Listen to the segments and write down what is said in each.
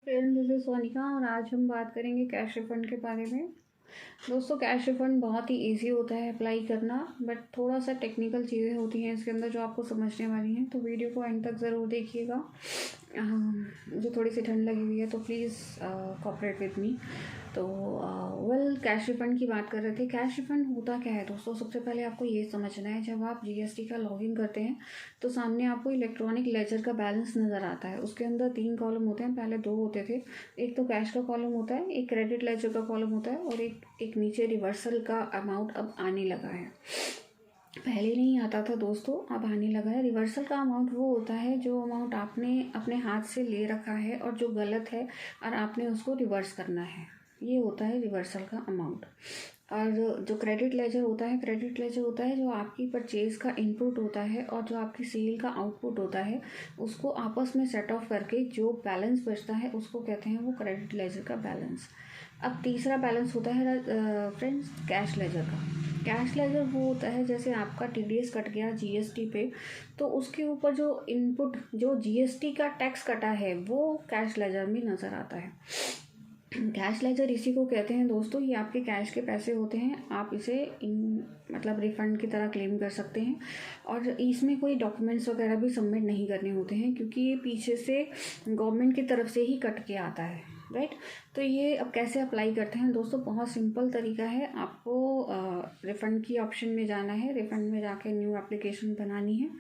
Friends, this is Sonika और आज हम बात करेंगे कैश रिफंड के बारे में। दोस्तों, कैश रिफंड बहुत ही इजी होता है अप्लाई करना, बट थोड़ा सा टेक्निकल चीज़ें होती हैं इसके अंदर जो आपको समझने वाली हैं, तो वीडियो को एंड तक ज़रूर देखिएगा। जो थोड़ी सी ठंड लगी हुई है तो प्लीज़ कोऑपरेट विद मी। तो कैश रिफंड की बात कर रहे थे। कैश रिफंड होता क्या है दोस्तों? सबसे पहले आपको ये समझना है, जब आप जीएसटी का लॉगिन करते हैं तो सामने आपको इलेक्ट्रॉनिक लेजर का बैलेंस नज़र आता है। उसके अंदर 3 कॉलम होते हैं, पहले 2 होते थे। एक तो कैश का कॉलम होता है, एक क्रेडिट लेजर का कॉलम होता है और एक नीचे रिवर्सल का अमाउंट अब आने लगा है। पहले नहीं आता था दोस्तों, अब आने लगा है। रिवर्सल का अमाउंट वो होता है जो अमाउंट आपने अपने हाथ से ले रखा है और जो गलत है और आपने उसको रिवर्स करना है, ये होता है रिवर्सल का अमाउंट। और जो क्रेडिट लेजर होता है, क्रेडिट लेजर होता है जो आपकी परचेज़ का इनपुट होता है और जो आपकी सेल का आउटपुट होता है, उसको आपस में सेट ऑफ करके जो बैलेंस बचता है उसको कहते हैं वो क्रेडिट लेजर का बैलेंस। अब तीसरा बैलेंस होता है फ्रेंड्स कैश लेजर का। कैश लेजर वो होता है जैसे आपका टीडीएस कट गया जीएसटी पे, तो उसके ऊपर जो इनपुट जो जीएसटी का टैक्स कटा है वो कैश लेजर में नज़र आता है। कैश लेजर इसी को कहते हैं दोस्तों। ये आपके कैश के पैसे होते हैं, आप इसे मतलब रिफ़ंड की तरह क्लेम कर सकते हैं और इसमें कोई डॉक्यूमेंट्स वगैरह भी सबमिट नहीं करने होते हैं, क्योंकि ये पीछे से गवर्नमेंट की तरफ से ही कट के आता है, राइट। तो ये अब कैसे अप्लाई करते हैं दोस्तों? बहुत सिंपल तरीका है। आपको रिफ़ंड की ऑप्शन में जाना है, रिफ़ंड में जाके न्यू एप्लीकेशन बनानी है।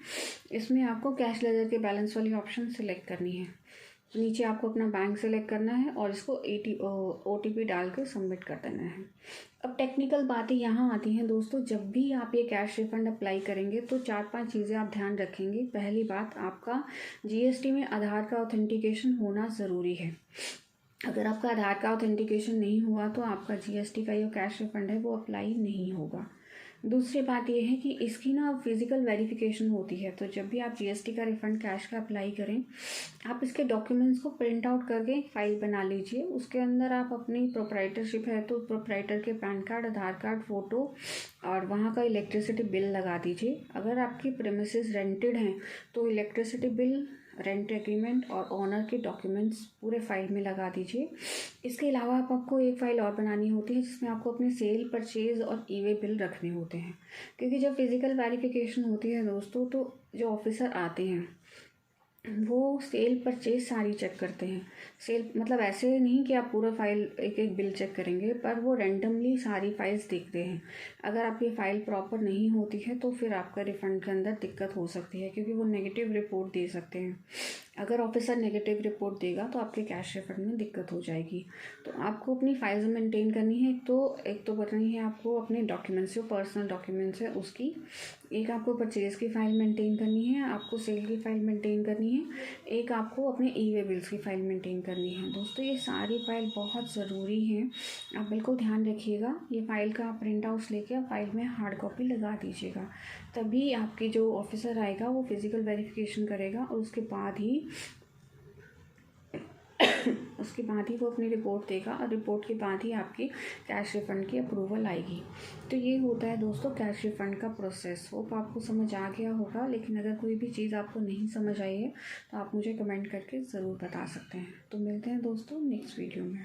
इसमें आपको कैश लेजर के बैलेंस वाली ऑप्शन सेलेक्ट करनी है। नीचे आपको अपना बैंक सेलेक्ट करना है और इसको OTP डाल के सबमिट कर देना है। अब टेक्निकल बातें यहाँ आती हैं दोस्तों। जब भी आप ये कैश रिफंड अप्लाई करेंगे तो 4-5 चीज़ें आप ध्यान रखेंगे। पहली बात, आपका जीएसटी में आधार का ऑथेंटिकेशन होना ज़रूरी है। अगर आपका आधार का ऑथेंटिकेशन नहीं हुआ तो आपका जीएसटी का जो कैश रिफंड है वो अप्लाई नहीं होगा। दूसरी बात यह है कि इसकी ना फिज़िकल वेरिफिकेशन होती है। तो जब भी आप जीएसटी का रिफ़ंड कैश का अप्लाई करें, आप इसके डॉक्यूमेंट्स को प्रिंट आउट करके फाइल बना लीजिए। उसके अंदर आप अपनी प्रोप्राइटरशिप है तो प्रोप्राइटर के पैन कार्ड, आधार कार्ड, फ़ोटो और वहाँ का इलेक्ट्रिसिटी बिल लगा दीजिए। अगर आपकी प्रेमिसेस रेंटेड हैं तो इलेक्ट्रिसिटी बिल, रेंट एग्रीमेंट और ऑनर के डॉक्यूमेंट्स पूरे फाइल में लगा दीजिए। इसके अलावा आपको एक फ़ाइल और बनानी होती है जिसमें आपको अपने सेल, परचेज़ और ईवे बिल रखने होते हैं, क्योंकि जब फिज़िकल वेरिफिकेशन होती है दोस्तों तो जो ऑफिसर आते हैं वो सेल, परचेज सारी चेक करते हैं। सेल मतलब ऐसे नहीं कि आप पूरा फाइल एक एक बिल चेक करेंगे, पर वो रैंडमली सारी फाइल्स देखते हैं। अगर आपकी फ़ाइल प्रॉपर नहीं होती है तो फिर आपका रिफ़ंड के अंदर दिक्कत हो सकती है, क्योंकि वो नेगेटिव रिपोर्ट दे सकते हैं। अगर ऑफिसर नेगेटिव रिपोर्ट देगा तो आपके कैश रिफंड में दिक्कत हो जाएगी। तो आपको अपनी फाइल्स मेंटेन करनी है। एक तो करनी है आपको अपने डॉक्यूमेंट्स, जो पर्सनल डॉक्यूमेंट्स है उसकी। एक आपको परचेज़ की फ़ाइल मेंटेन करनी है, आपको सेल की फ़ाइल मेंटेन करनी है, एक आपको अपने ई-वे बिल्स की फ़ाइल मेंटेन करनी है। दोस्तों, ये सारी फ़ाइल बहुत ज़रूरी हैं, आप बिल्कुल ध्यान रखिएगा। ये फ़ाइल का आप प्रिंट आउट्स लेके आप फाइल में हार्ड कॉपी लगा दीजिएगा, तभी आपकी जो ऑफिसर आएगा वो फिज़िकल वेरिफिकेशन करेगा और उसके बाद ही वो अपनी रिपोर्ट देगा और रिपोर्ट के बाद ही आपकी कैश रिफ़ंड की अप्रूवल आएगी। तो ये होता है दोस्तों कैश रिफ़ंड का प्रोसेस। होप आपको समझ आ गया होगा, लेकिन अगर कोई भी चीज़ आपको नहीं समझ आई है तो आप मुझे कमेंट करके ज़रूर बता सकते हैं। तो मिलते हैं दोस्तों नेक्स्ट वीडियो में।